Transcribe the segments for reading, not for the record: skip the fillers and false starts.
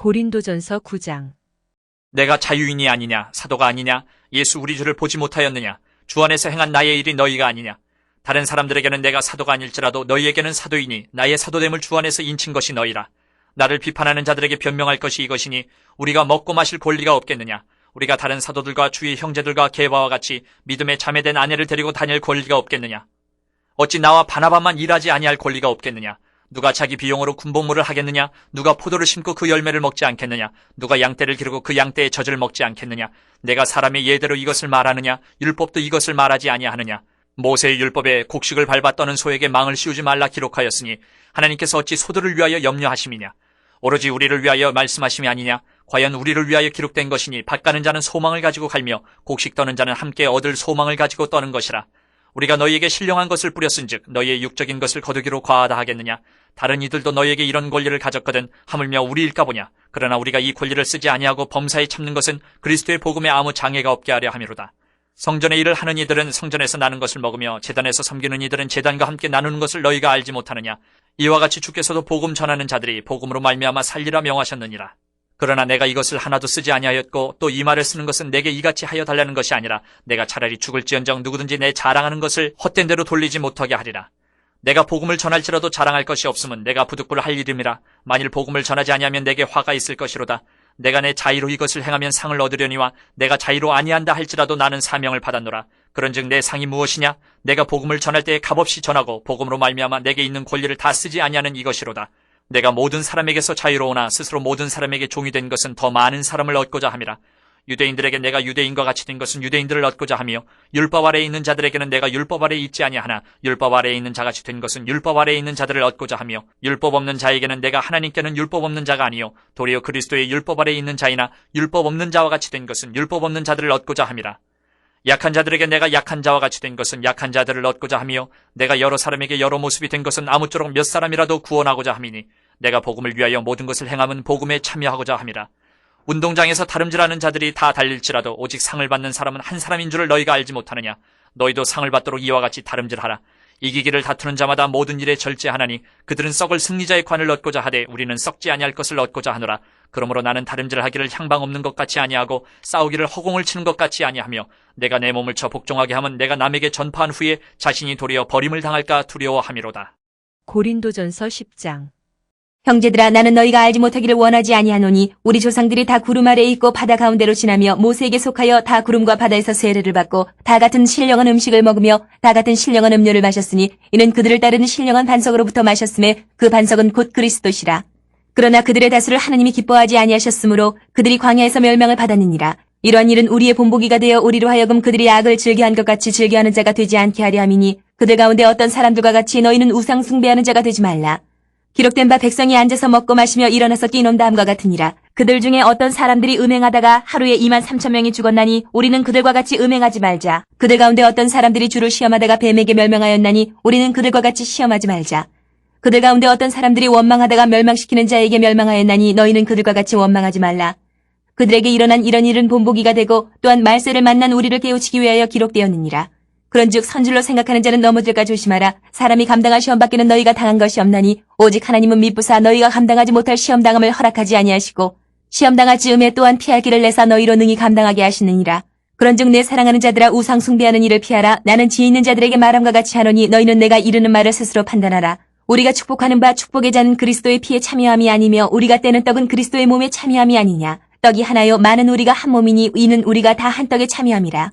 고린도전서 9장. 내가 자유인이 아니냐, 사도가 아니냐, 예수 우리 주를 보지 못하였느냐, 주 안에서 행한 나의 일이 너희가 아니냐. 다른 사람들에게는 내가 사도가 아닐지라도 너희에게는 사도이니 나의 사도됨을 주 안에서 인친 것이 너희라. 나를 비판하는 자들에게 변명할 것이 이것이니 우리가 먹고 마실 권리가 없겠느냐. 우리가 다른 사도들과 주의 형제들과 게바와 같이 믿음에 자매된 아내를 데리고 다닐 권리가 없겠느냐. 어찌 나와 바나바만 일하지 아니할 권리가 없겠느냐. 누가 자기 비용으로 군복무를 하겠느냐. 누가 포도를 심고 그 열매를 먹지 않겠느냐. 누가 양떼를 기르고 그 양떼의 젖을 먹지 않겠느냐. 내가 사람의 예대로 이것을 말하느냐. 율법도 이것을 말하지 아니하느냐. 모세의 율법에 곡식을 밟아 떠는 소에게 망을 씌우지 말라 기록하였으니 하나님께서 어찌 소들을 위하여 염려하심이냐. 오로지 우리를 위하여 말씀하심이 아니냐. 과연 우리를 위하여 기록된 것이니 밭 가는 자는 소망을 가지고 갈며 곡식 떠는 자는 함께 얻을 소망을 가지고 떠는 것이라. 우리가 너희에게 신령한 것을 뿌렸은즉 너희의 육적인 것을 거두기로 과하다 하겠느냐. 다른 이들도 너희에게 이런 권리를 가졌거든 하물며 우리일까 보냐. 그러나 우리가 이 권리를 쓰지 아니하고 범사에 참는 것은 그리스도의 복음에 아무 장애가 없게 하려 함이로다. 성전의 일을 하는 이들은 성전에서 나는 것을 먹으며 제단에서 섬기는 이들은 제단과 함께 나누는 것을 너희가 알지 못하느냐. 이와 같이 주께서도 복음 전하는 자들이 복음으로 말미암아 살리라 명하셨느니라. 그러나 내가 이것을 하나도 쓰지 아니하였고 또 이 말을 쓰는 것은 내게 이같이 하여 달라는 것이 아니라 내가 차라리 죽을지언정 누구든지 내 자랑하는 것을 헛된 대로 돌리지 못하게 하리라. 내가 복음을 전할지라도 자랑할 것이 없으면 내가 부득불 할 일임이라. 만일 복음을 전하지 아니하면 내게 화가 있을 것이로다. 내가 내 자의로 이것을 행하면 상을 얻으려니와 내가 자의로 아니한다 할지라도 나는 사명을 받았노라. 그런즉 내 상이 무엇이냐? 내가 복음을 전할 때에 값없이 전하고 복음으로 말미암아 내게 있는 권리를 다 쓰지 아니하는 이것이로다. 내가 모든 사람에게서 자유로우나 스스로 모든 사람에게 종이 된 것은 더 많은 사람을 얻고자 함이라. 유대인들에게 내가 유대인과 같이 된 것은 유대인들을 얻고자 하며 율법 아래에 있는 자들에게는 내가 율법 아래에 있지 아니하나 율법 아래에 있는 자같이 된 것은 율법 아래에 있는 자들을 얻고자 하며 율법 없는 자에게는 내가 하나님께는 율법 없는 자가 아니요 도리어 그리스도의 율법 아래에 있는 자이나 율법 없는 자와 같이 된 것은 율법 없는 자들을 얻고자 함이라. 약한 자들에게 내가 약한 자와 같이 된 것은 약한 자들을 얻고자 하며 내가 여러 사람에게 여러 모습이 된 것은 아무쪼록 몇 사람이라도 구원하고자 함이니 내가 복음을 위하여 모든 것을 행함은 복음에 참여하고자 함이라. 운동장에서 다름질하는 자들이 다 달릴지라도 오직 상을 받는 사람은 한 사람인 줄을 너희가 알지 못하느냐. 너희도 상을 받도록 이와 같이 다름질하라. 이기기를 다투는 자마다 모든 일에 절제하나니 그들은 썩을 승리자의 관을 얻고자 하되 우리는 썩지 아니할 것을 얻고자 하노라. 그러므로 나는 다름질하기를 향방 없는 것 같이 아니하고 싸우기를 허공을 치는 것 같이 아니하며 내가 내 몸을 쳐 복종하게 하면 내가 남에게 전파한 후에 자신이 도리어 버림을 당할까 두려워함이로다. 고린도전서 10장. 형제들아, 나는 너희가 알지 못하기를 원하지 아니하노니 우리 조상들이 다 구름 아래에 있고 바다 가운데로 지나며 모세에게 속하여 다 구름과 바다에서 세례를 받고 다 같은 신령한 음식을 먹으며 다 같은 신령한 음료를 마셨으니 이는 그들을 따르는 신령한 반석으로부터 마셨음에 그 반석은 곧 그리스도시라. 그러나 그들의 다수를 하나님이 기뻐하지 아니하셨으므로 그들이 광야에서 멸망을 받았느니라. 이러한 일은 우리의 본보기가 되어 우리로 하여금 그들이 악을 즐겨한 것 같이 즐겨하는 자가 되지 않게 하려 함이니 그들 가운데 어떤 사람들과 같이 너희는 우상 숭배하는 자가 되지 말라. 기록된 바 백성이 앉아서 먹고 마시며 일어나서 뛰논 다음과 같으니라. 그들 중에 어떤 사람들이 음행하다가 하루에 23,000명이 죽었나니 우리는 그들과 같이 음행하지 말자. 그들 가운데 어떤 사람들이 주를 시험하다가 뱀에게 멸망하였나니 우리는 그들과 같이 시험하지 말자. 그들 가운데 어떤 사람들이 원망하다가 멸망시키는 자에게 멸망하였나니 너희는 그들과 같이 원망하지 말라. 그들에게 일어난 이런 일은 본보기가 되고 또한 말세를 만난 우리를 깨우치기 위하여 기록되었느니라. 그런즉 선줄로 생각하는 자는 넘어질까 조심하라. 사람이 감당할 시험 밖에는 너희가 당한 것이 없나니 오직 하나님은 미쁘사 너희가 감당하지 못할 시험 당함을 허락하지 아니하시고 시험 당할 즈음에 또한 피할 길을 내사 너희로 능히 감당하게 하시느니라. 그런즉 내 사랑하는 자들아, 우상 숭배하는 일을 피하라. 나는 지혜 있는 자들에게 말함과 같이 하노니 너희는 내가 이르는 말을 스스로 판단하라. 우리가 축복하는 바 축복의 잔은 그리스도의 피에 참여함이 아니며 우리가 떼는 떡은 그리스도의 몸에 참여함이 아니냐. 떡이 하나요 많은 우리가 한 몸이니 이는 우리가 다 한 떡에 참여함이라.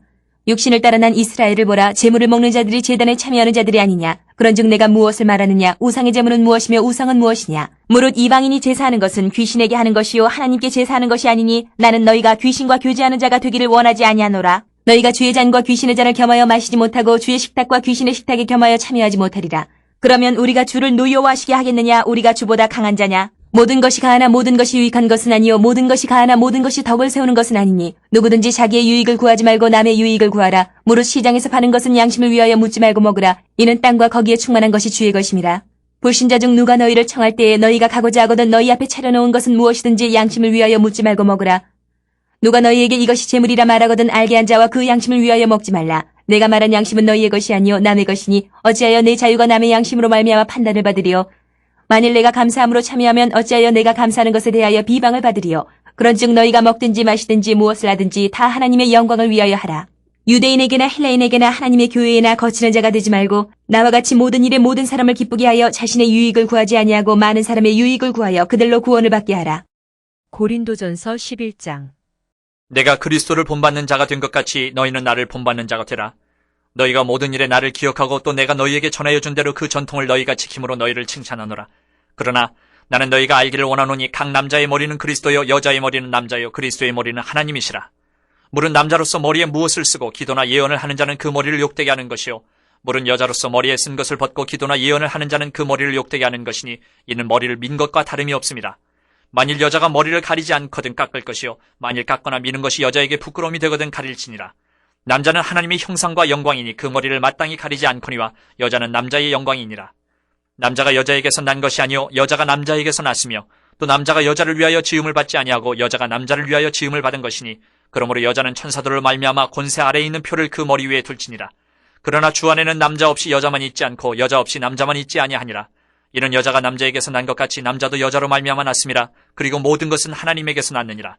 육신을 따라 난 이스라엘을 보라. 제물을 먹는 자들이 제단에 참여하는 자들이 아니냐. 그런즉 내가 무엇을 말하느냐. 우상의 제물은 무엇이며 우상은 무엇이냐. 무릇 이방인이 제사하는 것은 귀신에게 하는 것이요 하나님께 제사하는 것이 아니니 나는 너희가 귀신과 교제하는 자가 되기를 원하지 아니하노라. 너희가 주의 잔과 귀신의 잔을 겸하여 마시지 못하고 주의 식탁과 귀신의 식탁에 겸하여 참여하지 못하리라. 그러면 우리가 주를 노여워하시게 하겠느냐. 우리가 주보다 강한 자냐. 모든 것이 가하나 모든 것이 유익한 것은 아니요 모든 것이 가하나 모든 것이 덕을 세우는 것은 아니니 누구든지 자기의 유익을 구하지 말고 남의 유익을 구하라. 무릇 시장에서 파는 것은 양심을 위하여 묻지 말고 먹으라. 이는 땅과 거기에 충만한 것이 주의 것임이라. 불신자 중 누가 너희를 청할 때에 너희가 가고자 하거든 너희 앞에 차려놓은 것은 무엇이든지 양심을 위하여 묻지 말고 먹으라. 누가 너희에게 이것이 재물이라 말하거든 알게 한 자와 그 양심을 위하여 먹지 말라. 내가 말한 양심은 너희의 것이 아니요 남의 것이니 어찌하여 내 자유가 남의 양심으로 말미암아 판단을 받으리요. 만일 내가 감사함으로 참여하면 어찌하여 내가 감사하는 것에 대하여 비방을 받으리요. 그런즉 너희가 먹든지 마시든지 무엇을 하든지 다 하나님의 영광을 위하여 하라. 유대인에게나 헬라인에게나 하나님의 교회에나 거치는 자가 되지 말고 나와 같이 모든 일에 모든 사람을 기쁘게 하여 자신의 유익을 구하지 아니하고 많은 사람의 유익을 구하여 그들로 구원을 받게 하라. 고린도전서 11장. 내가 그리스도를 본받는 자가 된 것 같이 너희는 나를 본받는 자가 되라. 너희가 모든 일에 나를 기억하고 또 내가 너희에게 전하여 준 대로 그 전통을 너희가 지킴으로 너희를 칭찬하노라. 그러나 나는 너희가 알기를 원하노니 각 남자의 머리는 그리스도요 여자의 머리는 남자요 그리스도의 머리는 하나님이시라. 물은 남자로서 머리에 무엇을 쓰고 기도나 예언을 하는 자는 그 머리를 욕되게 하는 것이요 물은 여자로서 머리에 쓴 것을 벗고 기도나 예언을 하는 자는 그 머리를 욕되게 하는 것이니 이는 머리를 민 것과 다름이 없습니다. 만일 여자가 머리를 가리지 않거든 깎을 것이요 만일 깎거나 미는 것이 여자에게 부끄러움이 되거든 가릴지니라. 남자는 하나님의 형상과 영광이니 그 머리를 마땅히 가리지 않거니와 여자는 남자의 영광이니라. 남자가 여자에게서 난 것이 아니요 여자가 남자에게서 났으며 또 남자가 여자를 위하여 지음을 받지 아니하고 여자가 남자를 위하여 지음을 받은 것이니 그러므로 여자는 천사들을 말미암아 권세 아래에 있는 표를 그 머리 위에 둘지니라. 그러나 주 안에는 남자 없이 여자만 있지 않고 여자 없이 남자만 있지 아니하니라. 이는 여자가 남자에게서 난 것 같이 남자도 여자로 말미암아 났음이라. 그리고 모든 것은 하나님에게서 났느니라.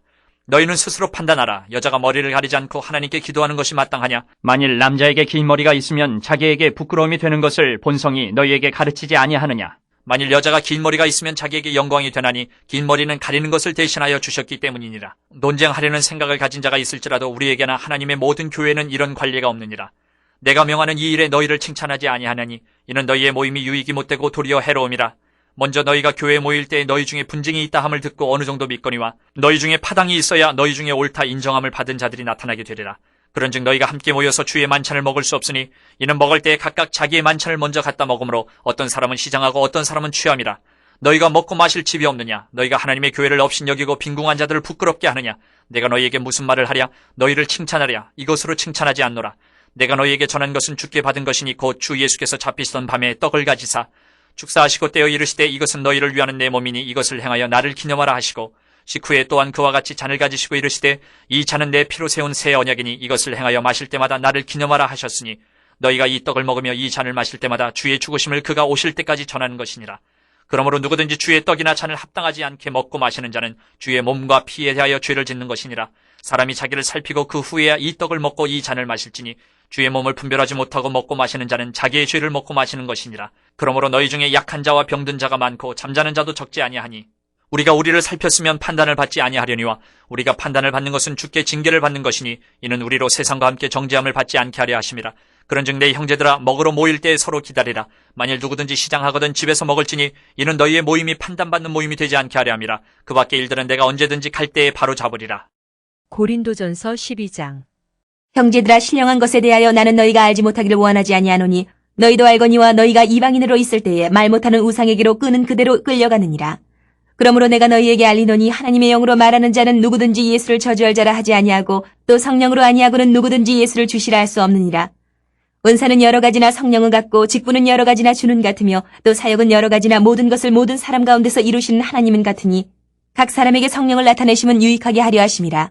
너희는 스스로 판단하라. 여자가 머리를 가리지 않고 하나님께 기도하는 것이 마땅하냐? 만일 남자에게 긴 머리가 있으면 자기에게 부끄러움이 되는 것을 본성이 너희에게 가르치지 아니하느냐? 만일 여자가 긴 머리가 있으면 자기에게 영광이 되나니 긴 머리는 가리는 것을 대신하여 주셨기 때문이니라. 논쟁하려는 생각을 가진 자가 있을지라도 우리에게나 하나님의 모든 교회는 이런 관례가 없느니라. 내가 명하는 이 일에 너희를 칭찬하지 아니하나니 이는 너희의 모임이 유익이 못되고 도리어 해로움이라. 먼저 너희가 교회에 모일 때 너희 중에 분쟁이 있다 함을 듣고 어느 정도 믿거니와 너희 중에 파당이 있어야 너희 중에 옳다 인정함을 받은 자들이 나타나게 되리라. 그런즉 너희가 함께 모여서 주의 만찬을 먹을 수 없으니 이는 먹을 때에 각각 자기의 만찬을 먼저 갖다 먹으므로 어떤 사람은 시장하고 어떤 사람은 취함이라. 너희가 먹고 마실 집이 없느냐? 너희가 하나님의 교회를 업신여기고 빈궁한 자들을 부끄럽게 하느냐? 내가 너희에게 무슨 말을 하랴? 너희를 칭찬하랴? 이것으로 칭찬하지 않노라. 내가 너희에게 전한 것은 주께 받은 것이니 곧 주 예수께서 잡히시던 밤에 떡을 가지사 축사하시고 떼어 이르시되 이것은 너희를 위하는 내 몸이니 이것을 행하여 나를 기념하라 하시고 식후에 또한 그와 같이 잔을 가지시고 이르시되 이 잔은 내 피로 세운 새 언약이니 이것을 행하여 마실 때마다 나를 기념하라 하셨으니 너희가 이 떡을 먹으며 이 잔을 마실 때마다 주의 죽으심을 그가 오실 때까지 전하는 것이니라. 그러므로 누구든지 주의 떡이나 잔을 합당하지 않게 먹고 마시는 자는 주의 몸과 피에 대하여 죄를 짓는 것이니라. 사람이 자기를 살피고 그 후에야 이 떡을 먹고 이 잔을 마실지니 주의 몸을 분별하지 못하고 먹고 마시는 자는 자기의 죄를 먹고 마시는 것이니라. 그러므로 너희 중에 약한 자와 병든 자가 많고 잠자는 자도 적지 아니하니 우리가 우리를 살폈으면 판단을 받지 아니하려니와 우리가 판단을 받는 것은 주께 징계를 받는 것이니 이는 우리로 세상과 함께 정죄함을 받지 않게 하려 하심이라. 그런즉 내 형제들아 먹으러 모일 때 서로 기다리라. 만일 누구든지 시장하거든 집에서 먹을지니 이는 너희의 모임이 판단받는 모임이 되지 않게 하려 함이라. 그 밖의 일들은 내가 언제든지 갈 때에 바로 잡으리라. 고린도전서 12장. 형제들아 신령한 것에 대하여 나는 너희가 알지 못하기를 원하지 아니하노니 너희도 알거니와 너희가 이방인으로 있을 때에 말 못하는 우상에게로 끄는 그대로 끌려가느니라. 그러므로 내가 너희에게 알리노니 하나님의 영으로 말하는 자는 누구든지 예수를 저주할 자라 하지 아니하고 또 성령으로 아니하고는 누구든지 예수를 주시라 할 수 없느니라. 은사는 여러 가지나 성령은 같고 직분은 여러 가지나 주는 같으며 또 사역은 여러 가지나 모든 것을 모든 사람 가운데서 이루시는 하나님은 같으니 각 사람에게 성령을 나타내심은 유익하게 하려 하심이라.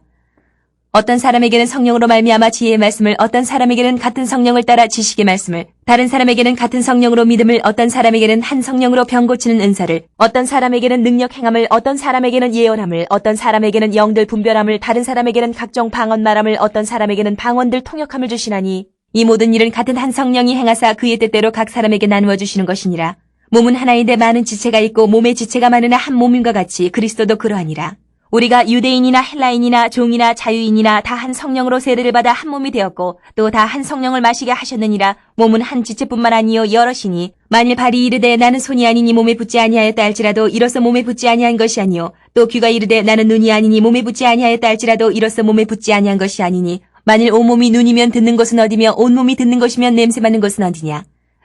어떤 사람에게는 성령으로 말미암아 지혜의 말씀을, 어떤 사람에게는 같은 성령을 따라 지식의 말씀을, 다른 사람에게는 같은 성령으로 믿음을, 어떤 사람에게는 한 성령으로 병 고치는 은사를, 어떤 사람에게는 능력 행함을, 어떤 사람에게는 예언함을, 어떤 사람에게는 영들 분별함을, 다른 사람에게는 각종 방언 말함을, 어떤 사람에게는 방언들 통역함을 주시나니 이 모든 일은 같은 한 성령이 행하사 그의 뜻대로 각 사람에게 나누어 주시는 것이니라. 몸은 하나인데 많은 지체가 있고 몸의 지체가 많으나 한 몸임과 같이 그리스도도 그러하니라. 우리가 유대인이나 헬라인이나 종이나 자유인이나 다 한 성령으로 세례를 받아 한 몸이 되었고 또 다 한 성령을 마시게 하셨느니라. 몸은 한 지체뿐만 아니요 여럿이니 만일 발이 이르되 나는 손이 아니니 몸에 붙지 아니하였다 할지라도 이로써 몸에 붙지 아니한 것이 아니요 또 귀가 이르되 나는 눈이 아니니 몸에 붙지 아니하였다 할지라도 이로써 몸에 붙지 아니한 것이 아니니 만일 온몸이 눈이면 듣는 것은 어디며 온몸이 듣는 것이면 냄새 맡는 것은 어디냐.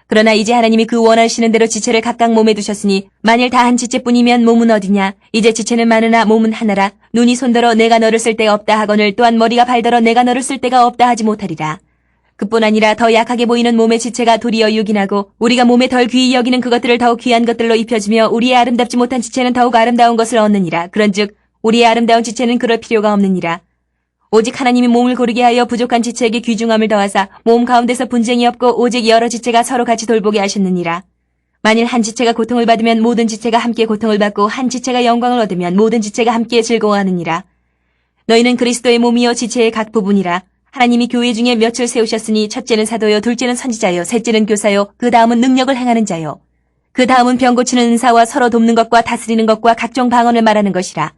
그러나 이제 하나님이 그 원하시는 대로 지체를 각각 몸에 두셨으니 만일 다 한 지체뿐이면 몸은 어디냐. 이제 지체는 많으나 몸은 하나라. 눈이 손더러 내가 너를 쓸 데가 없다 하거늘 또한 머리가 발더러 내가 너를 쓸 데가 없다 하지 못하리라. 그뿐 아니라 더 약하게 보이는 몸의 지체가 도리어 유긴하고 우리가 몸에 덜 귀히 여기는 그것들을 더욱 귀한 것들로 입혀주며 우리의 아름답지 못한 지체는 더욱 아름다운 것을 얻느니라. 그런즉 우리의 아름다운 지체는 그럴 필요가 없느니라. 오직 하나님이 몸을 고르게 하여 부족한 지체에게 귀중함을 더하사 몸 가운데서 분쟁이 없고 오직 여러 지체가 서로 같이 돌보게 하셨느니라. 만일 한 지체가 고통을 받으면 모든 지체가 함께 고통을 받고 한 지체가 영광을 얻으면 모든 지체가 함께 즐거워하느니라. 너희는 그리스도의 몸이요 지체의 각 부분이라. 하나님이 교회 중에 몇을 세우셨으니 첫째는 사도요, 둘째는 선지자요, 셋째는 교사요, 그 다음은 능력을 행하는 자요. 그 다음은 병 고치는 은사와 서로 돕는 것과 다스리는 것과 각종 방언을 말하는 것이라.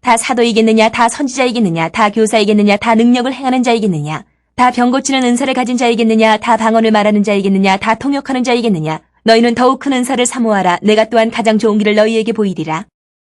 다 사도이겠느냐, 다 선지자이겠느냐, 다 교사이겠느냐, 다 능력을 행하는 자이겠느냐, 다 병 고치는 은사를 가진 자이겠느냐, 다 방언을 말하는 자이겠느냐, 다 통역하는 자이겠느냐. 너희는 더욱 큰 은사를 사모하라. 내가 또한 가장 좋은 길을 너희에게 보이리라.